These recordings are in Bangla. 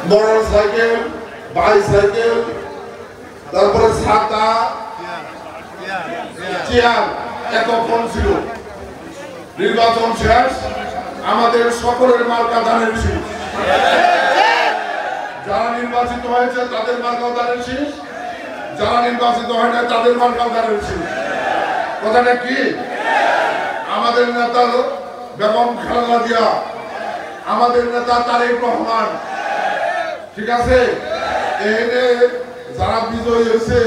মোটর সাইকেল, বাইসাইকেল, তারপরে ছাতা, চেয়ার, এত ফোন ছিল। নির্বাচন শেষ, আমাদের সকলের মার্কা ধানের শীষ। যারা নির্বাচিত হয়েছে তাদের মার্কাও ধানের শীষ, যারা নির্বাচিত হয় না তাদের মার্কাও ধানের শীষ। কথাটা কি? আমাদের নেতা বেগম খালেদা জিয়া, আমাদের নেতা তারেক রহমান, ঠিক আছে? এনে যারা বিজয়ী হয়েছে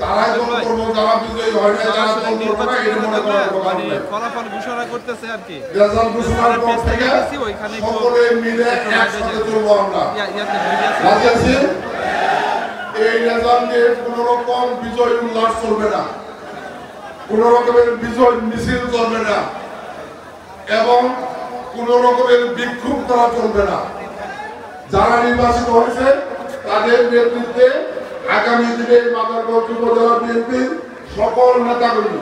তারাই দল করবো, যারা বিজয়ী হয় না তারা দল করবো না, এটা মনে করার কথা নয়। ফলাফল ঘোষণা করতেছে আর কি, রেজাল্ট ঘোষণার পর থেকে সকলে মিলে একসাথে চলবো আমরা। রাজি আছি? এই রেজাল্টে কোন রকম বিজয় উল্লাস চলবে না, কোন রকমের বিজয় মিছিল চলবে না এবং কোন রকমের বিক্ষোভ করা চলবে না। যারা নির্বাচিত হয়েছে তাদের নেতৃত্বে আগামী দিনে মাদারগঞ্জ উপজেলা বিএনপির সকল নেতাকর্মী,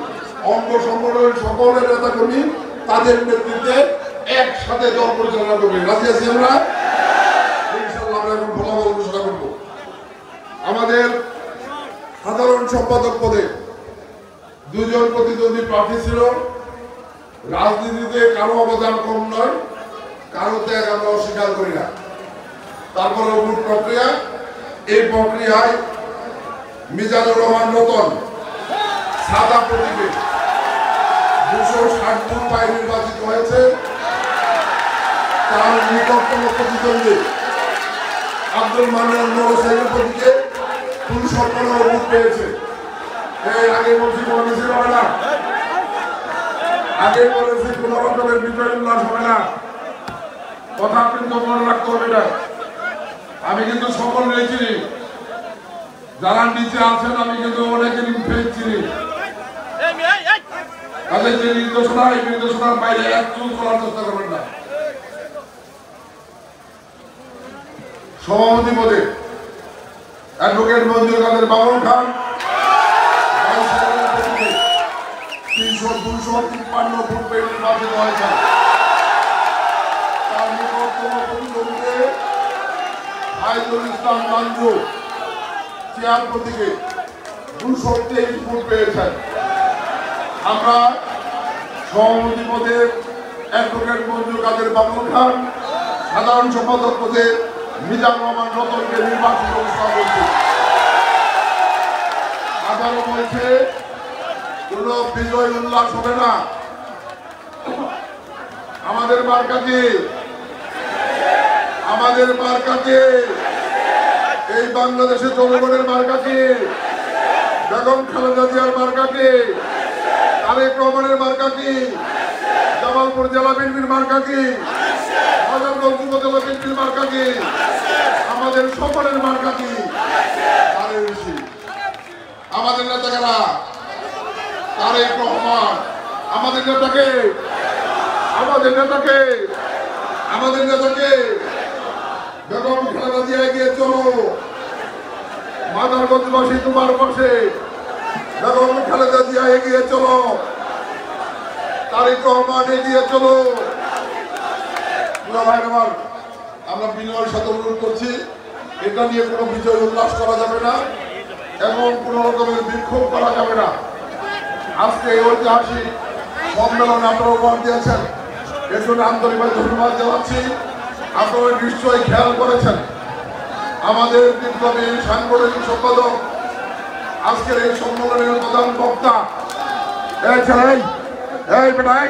অঙ্গ সংগঠনের সকলের নেতাকর্মী তাদের নেতৃত্বে একসাথে দল পরিচালনা করবে। রাজি আছি আমরা? ইনশাআল্লাহ আমরা এখন ফলাফল ঘোষণা করব। আমাদের সাধারণ সম্পাদক পদে 2 জন প্রতিদ্বন্দ্বী প্রার্থী ছিল। রাজনীতিতে কারো অবদান কম নয়, কারো ত্যাগ আমরা অস্বীকার করি না। তারপরে ভোট প্রক্রিয়া, এই প্রক্রিয়ায় মিজানুর রহমান রতন সাদা প্রতীকে 260 ভোট পায় নির্বাচিত হয়েছে। তার নিকটতম প্রতিদ্বন্দ্বী আব্দুল মান্নান মোটরসাইকেল প্রতীকে 215 ভোট পেয়েছে। এই আগে বলছি মিছিল হবে না, আগে বলেছি কোন রকমের বিজয় উল্লাস হবে না, কথা কিন্তু মনে রাখতে হবে না। আমি কিন্তু সকল চিনি, যারা নিচে আছেন আমি কিন্তু অনেকে চিনি। তাদের যে নির্দেশনা, এই নির্দেশনার বাইরে এক চুল চলার চেষ্টা করবেন না। সভাপতি পদে অ্যাডভোকেট মঞ্জুর কাদের বাবুল খান 353 ভোট পেয়ে নির্বাচিত হয়েছে। তার নিকটতম প্রতিদ্বন্দ্বী আইজুল ইসলাম মঞ্জু চেয়ার প্রতীকে 223 ভোট পেয়েছেন। আমরা সভাপতি পদে অ্যাডভোকেট মঞ্জুর কাদের বাবুল খান, সাধারণ সম্পাদক পদে মিজানুর রহমান রতনকে নির্বাচিত ঘোষণা করছি। আবারও বলছে কোন বিজয় উল্লাস হবে না। আমাদের মার্কাকে, আমাদের মার্কাকে, এই বাংলাদেশের জনগণের মার্কাকে, বেগম খালেদা জিয়ার মার্কাকে, তারেক রহমানের মার্কাকে, জামালপুর জেলা বিএনপির মার্কাকে, মাদারগঞ্জ উপজেলা বিএনপির মার্কাকে, আমাদের সকলের মার্কাকে। আমাদের নেতারা তারেক রহমান, আমাদের নেতাকে, আমাদের নেতাকে, আমাদের নেতাকে বেগম খালেদা জিয়া এগিয়ে চলো। মাদারগঞ্জবাসী তোমার পাশে, বেগম খালেদা জিয়া এগিয়ে চলো, তারেক রহমান এগিয়ে চলো। আমরা বিনয়ের সাথে অনুরোধ করছি, এটা নিয়ে কোনো বিজয় উল্লাস করা যাবে না এবং কোন রকমের বিক্ষোভ করা যাবে না। আজকে এই ঐতিহাসিক সম্মেলনে আপনারা উপহার দিয়েছেন, এর জন্য আন্তরিকভাবে ধন্যবাদ জানাচ্ছি। আপনারা নিশ্চয়ই খেয়াল করেছেন আমাদের বিপ্লবী সাংগঠনিক সম্পাদক আজকের এই সম্মেলনের প্রধান বক্তা এই বেটাই